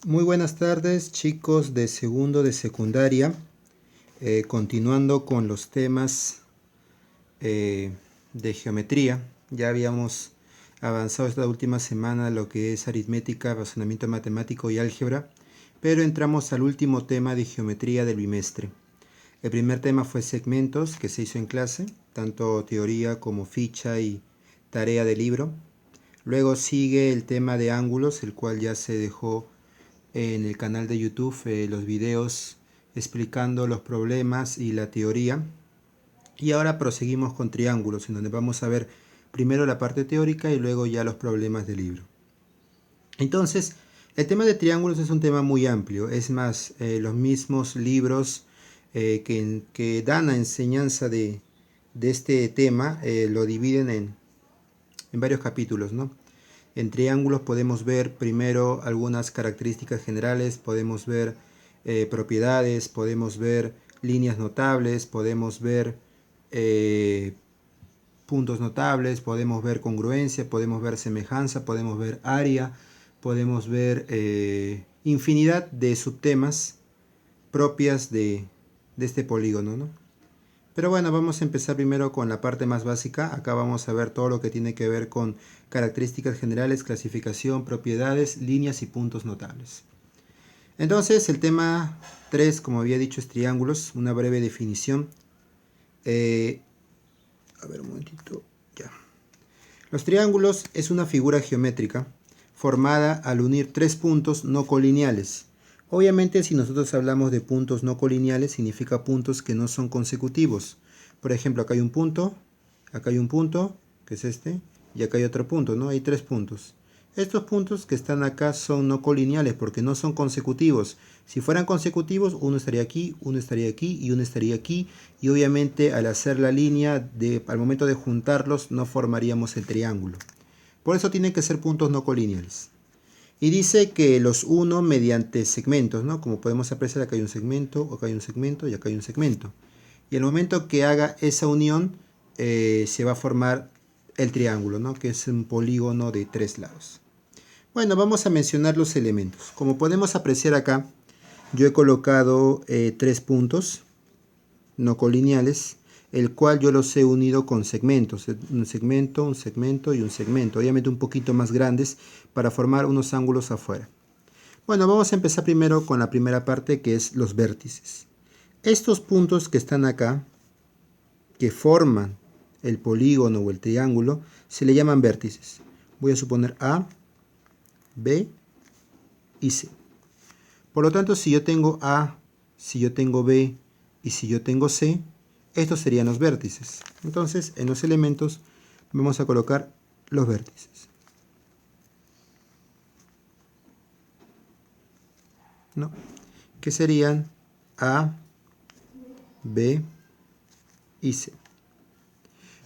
Muy buenas tardes, chicos de segundo de secundaria. Continuando con los temas de geometría. Ya habíamos avanzado esta última semana lo que es aritmética, razonamiento matemático y álgebra, pero entramos al último tema de geometría del bimestre. El primer tema fue segmentos, que se hizo en clase, tanto teoría como ficha y tarea de libro. Luego sigue el tema de ángulos, el cual ya se dejó en el canal de YouTube los videos explicando los problemas y la teoría. Y ahora proseguimos con triángulos, en donde vamos a ver primero la parte teórica y luego ya los problemas del libro. Entonces, el tema de triángulos es un tema muy amplio. Es más, los mismos libros que dan la enseñanza de este tema lo dividen en varios capítulos, ¿no? En triángulos podemos ver primero algunas características generales, podemos ver propiedades, podemos ver líneas notables, podemos ver puntos notables, podemos ver congruencia, podemos ver semejanza, podemos ver área, podemos ver infinidad de subtemas propias de este polígono, ¿no? Pero bueno, vamos a empezar primero con la parte más básica. Acá vamos a ver todo lo que tiene que ver con características generales, clasificación, propiedades, líneas y puntos notables. Entonces, el tema 3, como había dicho, es triángulos. Una breve definición. A ver, un momentito. Ya. Los triángulos es una figura geométrica formada al unir tres puntos no colineales. Obviamente, si nosotros hablamos de puntos no colineales, significa puntos que no son consecutivos. Por ejemplo, acá hay un punto, que es este, y acá hay otro punto, ¿no? Hay tres puntos. Estos puntos que están acá son no colineales porque no son consecutivos. Si fueran consecutivos, uno estaría aquí, uno estaría aquí y uno estaría aquí. Y obviamente al hacer la línea, al momento de juntarlos, no formaríamos el triángulo. Por eso tienen que ser puntos no colineales. Y dice que los uno mediante segmentos, ¿no? Como podemos apreciar, acá hay un segmento, acá hay un segmento y acá hay un segmento. Y el momento que haga esa unión, se va a formar el triángulo, ¿no? Que es un polígono de tres lados. Bueno, vamos a mencionar los elementos. Como podemos apreciar acá, yo he colocado tres puntos no colineales, el cual yo los he unido con segmentos, un segmento, un segmento y un segmento, obviamente un poquito más grandes para formar unos ángulos afuera. Bueno, vamos a empezar primero con la primera parte, que es los vértices. Estos puntos que están acá, que forman el polígono o el triángulo, se le llaman vértices. Voy a suponer A, B y C. Por lo tanto, si yo tengo A, si yo tengo B y si yo tengo C, estos serían los vértices. Entonces, en los elementos vamos a colocar los vértices, ¿no? Que serían A, B y C.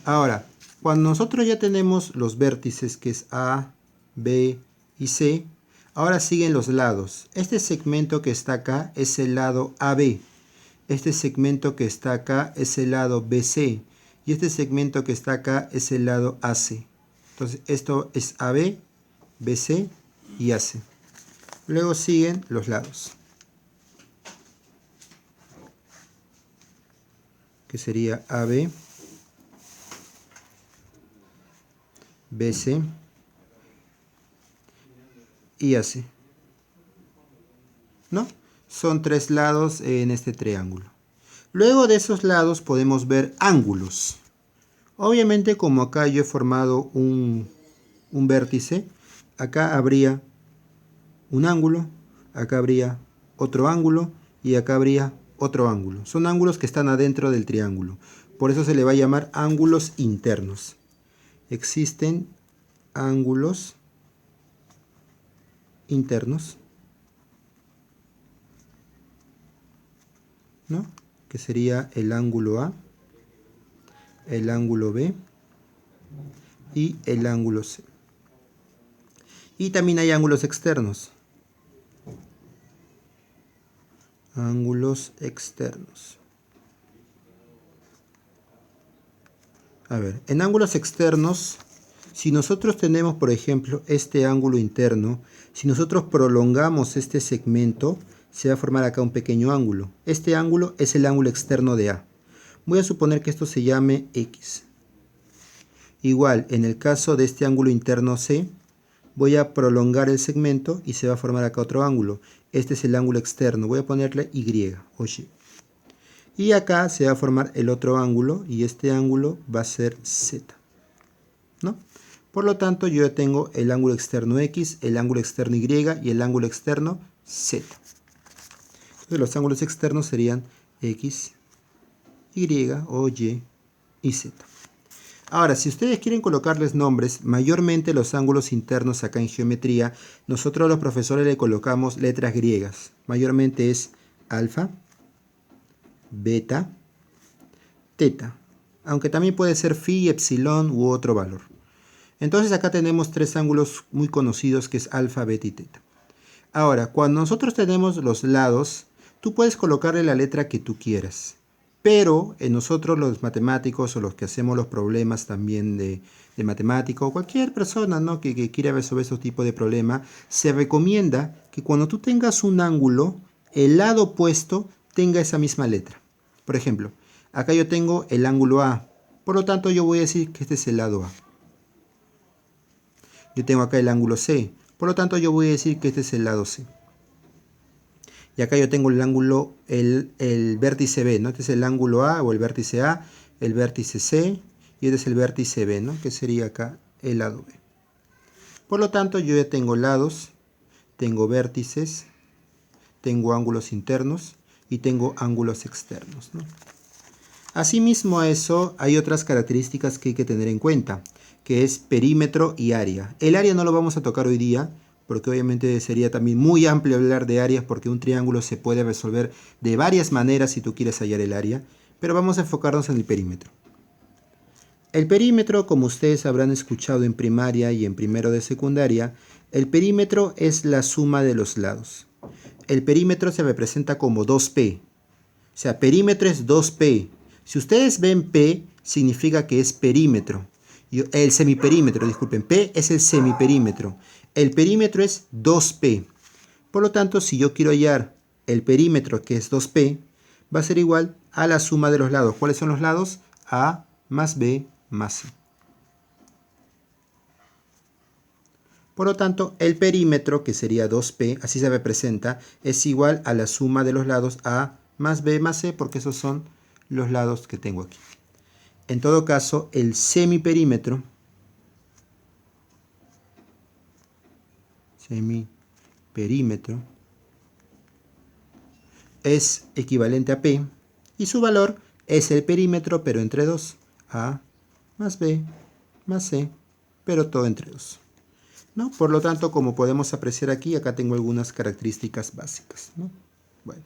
Ahora, cuando nosotros ya tenemos los vértices, que es A, B y C, ahora siguen los lados. Este segmento que está acá es el lado AB. Este segmento que está acá es el lado BC. Y este segmento que está acá es el lado AC. Entonces, esto es AB, BC y AC. Luego siguen los lados, que sería AB, BC y AC, ¿no? Son tres lados en este triángulo. Luego de esos lados podemos ver ángulos. Obviamente, como acá yo he formado un vértice, acá habría un ángulo, acá habría otro ángulo y acá habría otro ángulo. Son ángulos que están adentro del triángulo. Por eso se le va a llamar ángulos internos. Existen ángulos internos, ¿no? Que sería el ángulo A, el ángulo B y el ángulo C. Y también hay ángulos externos. Ángulos externos. A ver, en ángulos externos Si nosotros tenemos, por ejemplo, este ángulo interno, si nosotros prolongamos este segmento, se va a formar acá un pequeño ángulo. Este ángulo es el ángulo externo de A. Voy a suponer que esto se llame X. Igual, en el caso de este ángulo interno C, voy a prolongar el segmento y se va a formar acá otro ángulo. Este es el ángulo externo. Voy a ponerle Y o Y. Y acá se va a formar el otro ángulo y este ángulo va a ser Z, ¿no? Por lo tanto, yo ya tengo el ángulo externo X, el ángulo externo Y y el ángulo externo Z. Entonces, los ángulos externos serían X, Y o Y y Z. Ahora, si ustedes quieren colocarles nombres, mayormente los ángulos internos acá en geometría, nosotros los profesores le colocamos letras griegas. Mayormente es alfa, beta, teta. Aunque también puede ser phi, epsilon u otro valor. Entonces acá tenemos tres ángulos muy conocidos que es alfa, beta y teta. Ahora, cuando nosotros tenemos los lados, tú puedes colocarle la letra que tú quieras. Pero en nosotros los matemáticos o los que hacemos los problemas también de matemática o cualquier persona, ¿no? que quiera resolver esos tipos de problemas, se recomienda que cuando tú tengas un ángulo, el lado opuesto tenga esa misma letra. Por ejemplo, acá yo tengo el ángulo A, por lo tanto yo voy a decir que este es el lado A. Yo tengo acá el ángulo C, por lo tanto yo voy a decir que este es el lado C. Y acá yo tengo el ángulo, el vértice B, ¿no? Este es el ángulo A o el vértice A, el vértice C y este es el vértice B, ¿no? Que sería acá el lado B. Por lo tanto, yo ya tengo lados, tengo vértices, tengo ángulos internos y tengo ángulos externos, ¿no? Asimismo a eso, hay otras características que hay que tener en cuenta, que es perímetro y área. El área no lo vamos a tocar hoy día, porque obviamente sería también muy amplio hablar de áreas, porque un triángulo se puede resolver de varias maneras si tú quieres hallar el área, pero vamos a enfocarnos en el perímetro. El perímetro, como ustedes habrán escuchado en primaria y en primero de secundaria, el perímetro es la suma de los lados. El perímetro se representa como 2P, o sea, perímetro es 2P. Si ustedes ven P, significa que es perímetro. El semiperímetro, disculpen, P es el semiperímetro. El perímetro es 2P. Por lo tanto, si yo quiero hallar el perímetro, que es 2P, va a ser igual a la suma de los lados. ¿Cuáles son los lados? A más B más C. Por lo tanto, el perímetro, que sería 2P, así se representa, es igual a la suma de los lados A más B más C, porque esos son los lados que tengo aquí. En todo caso, el semiperímetro es equivalente a P y su valor es el perímetro, pero entre 2. A más B más C, pero todo entre 2. ¿No? Por lo tanto, como podemos apreciar aquí, acá tengo algunas características básicas, ¿no? Bueno.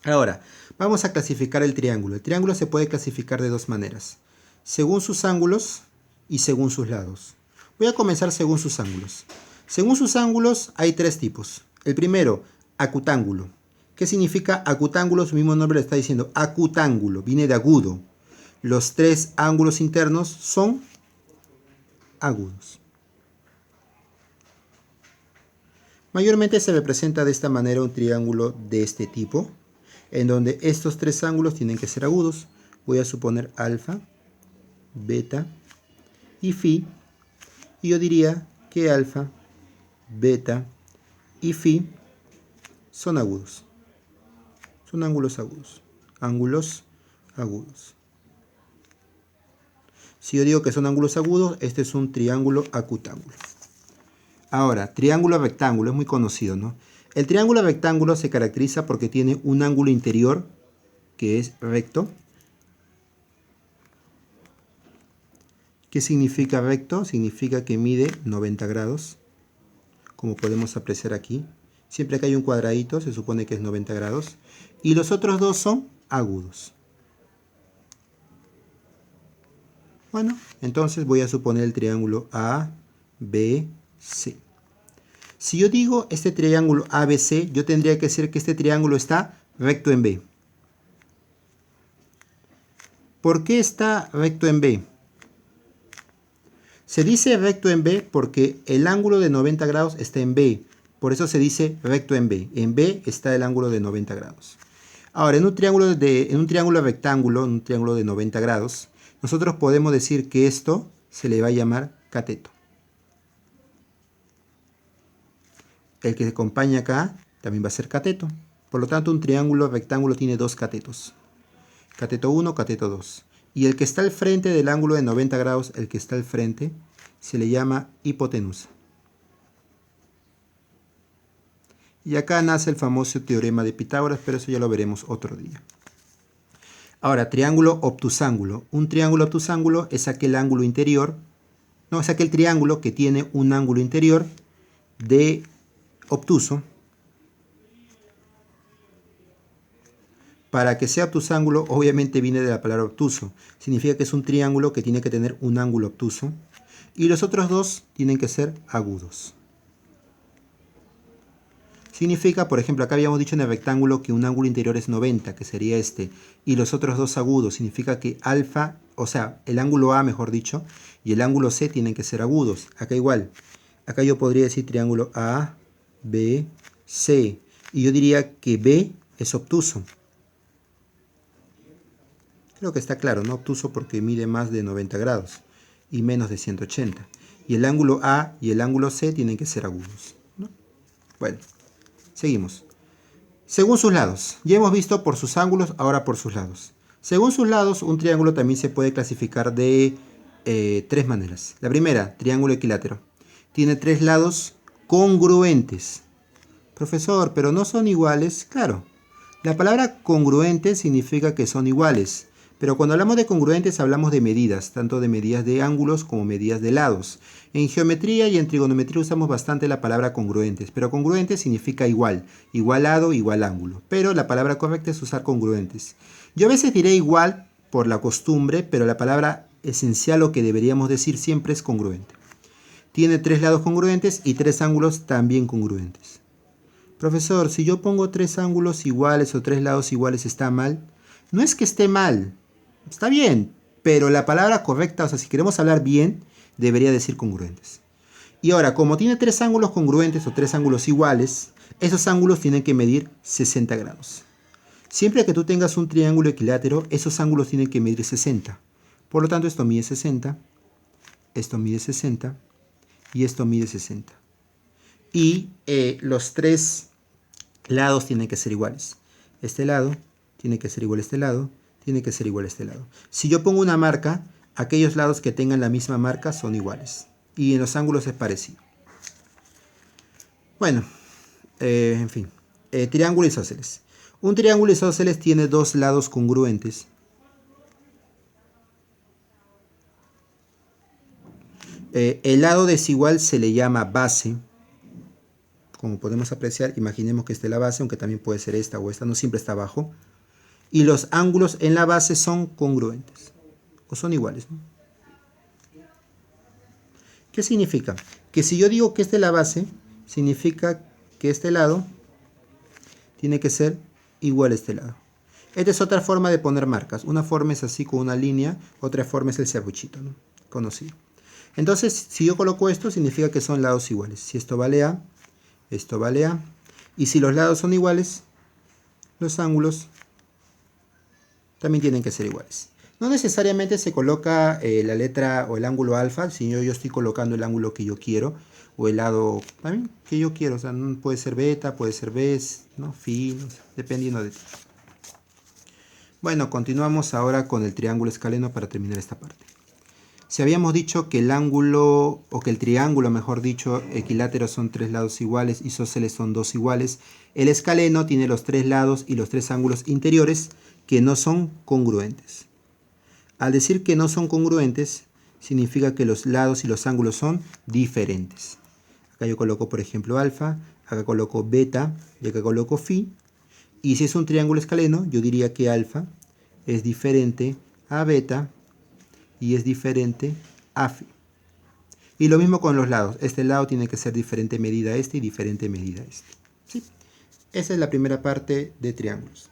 Ahora, vamos a clasificar el triángulo. El triángulo se puede clasificar de dos maneras, según sus ángulos y según sus lados. Voy a comenzar según sus ángulos. Según sus ángulos hay tres tipos. El primero, acutángulo. ¿Qué significa acutángulo? Su mismo nombre le está diciendo acutángulo, viene de agudo. Los tres ángulos internos son agudos. Mayormente se representa de esta manera un triángulo de este tipo, en donde estos tres ángulos tienen que ser agudos. Voy a suponer alfa, beta y phi, y yo diría que alfa, beta y phi son agudos. Son ángulos agudos. Ángulos agudos. Si yo digo que son ángulos agudos, este es un triángulo acutángulo. Ahora, triángulo rectángulo es muy conocido, ¿no? El triángulo rectángulo se caracteriza porque tiene un ángulo interior que es recto. ¿Qué significa recto? Significa que mide 90 grados, como podemos apreciar aquí. Siempre que hay un cuadradito se supone que es 90 grados. Y los otros dos son agudos. Bueno, entonces voy a suponer el triángulo ABC. Si yo digo este triángulo ABC, yo tendría que decir que este triángulo está recto en B. ¿Por qué está recto en B? Se dice recto en B porque el ángulo de 90 grados está en B. Por eso se dice recto en B. En B está el ángulo de 90 grados. Ahora, en un triángulo rectángulo, en un triángulo de 90 grados, nosotros podemos decir que esto se le va a llamar cateto. El que se acompaña acá también va a ser cateto. Por lo tanto, un triángulo rectángulo tiene dos catetos. Cateto 1, cateto 2. Y el que está al frente del ángulo de 90 grados, el que está al frente, se le llama hipotenusa. Y acá nace el famoso teorema de Pitágoras, pero eso ya lo veremos otro día. Ahora, triángulo obtusángulo. Un triángulo obtusángulo es aquel ángulo interior, no, es aquel triángulo que tiene un ángulo interior de obtuso. Para que sea obtusángulo, obviamente viene de la palabra obtuso. Significa que es un triángulo que tiene que tener un ángulo obtuso. Y los otros dos tienen que ser agudos. Significa, por ejemplo, acá habíamos dicho en el rectángulo que un ángulo interior es 90, que sería este. Y los otros dos agudos. Significa que alfa, o sea, el ángulo A, mejor dicho, y el ángulo C tienen que ser agudos. Acá igual. Acá yo podría decir triángulo A, B, C. Y yo diría que B es obtuso. Creo que está claro, ¿no? Obtuso porque mide más de 90 grados y menos de 180. Y el ángulo A y el ángulo C tienen que ser agudos, ¿no? Bueno, seguimos. Según sus lados. Ya hemos visto por sus ángulos, ahora por sus lados. Según sus lados, un triángulo también se puede clasificar de tres maneras. La primera, triángulo equilátero. Tiene tres lados congruentes. Profesor, pero no son iguales. Claro, la palabra congruente significa que son iguales. Pero cuando hablamos de congruentes hablamos de medidas, tanto de medidas de ángulos como medidas de lados. En geometría y en trigonometría usamos bastante la palabra congruentes, pero congruentes significa igual, igual lado, igual ángulo. Pero la palabra correcta es usar congruentes. Yo a veces diré igual por la costumbre, pero la palabra esencial o que deberíamos decir siempre es congruente. Tiene tres lados congruentes y tres ángulos también congruentes. Profesor, si yo pongo tres ángulos iguales o tres lados iguales, ¿está mal? No es que esté mal. Está bien, pero la palabra correcta, o sea, si queremos hablar bien, debería decir congruentes. Y ahora, como tiene tres ángulos congruentes o tres ángulos iguales, esos ángulos tienen que medir 60 grados. Siempre que tú tengas un triángulo equilátero, esos ángulos tienen que medir 60. Por lo tanto, esto mide 60, esto mide 60 y esto mide 60. Y los tres lados tienen que ser iguales. Este lado tiene que ser igual a este lado, tiene que ser igual a este lado. Si yo pongo una marca, aquellos lados que tengan la misma marca son iguales. Y en los ángulos es parecido. Bueno, en fin. Triángulo isósceles. Un triángulo isósceles tiene dos lados congruentes. El lado desigual se le llama base. Como podemos apreciar, imaginemos que esta es la base, aunque también puede ser esta o esta, no siempre está abajo. Y los ángulos en la base son congruentes, o son iguales, ¿no? ¿Qué significa? Que si yo digo que esta es la base, significa que este lado tiene que ser igual a este lado. Esta es otra forma de poner marcas. Una forma es así con una línea, otra forma es el serruchito, ¿no? Conocido. Entonces, si yo coloco esto, significa que son lados iguales. Si esto vale A, esto vale A. Y si los lados son iguales, los ángulos también tienen que ser iguales. No necesariamente se coloca la letra o el ángulo alfa, sino yo estoy colocando el ángulo que yo quiero, o el lado también que yo quiero. O sea, puede ser beta, puede ser B, ¿no? Phi, no sé, dependiendo de ti. Bueno, continuamos ahora con el triángulo escaleno para terminar esta parte. Si habíamos dicho que el ángulo, o que el triángulo, mejor dicho, equilátero son tres lados iguales, isósceles son dos iguales, el escaleno tiene los tres lados y los tres ángulos interiores que no son congruentes. Al decir que no son congruentes, significa que los lados y los ángulos son diferentes. Acá yo coloco, por ejemplo, alfa, acá coloco beta y acá coloco phi. Y si es un triángulo escaleno, yo diría que alfa es diferente a beta y es diferente a phi. Y lo mismo con los lados. Este lado tiene que ser diferente medida a este y diferente medida a este. ¿Sí? Esa es la primera parte de triángulos.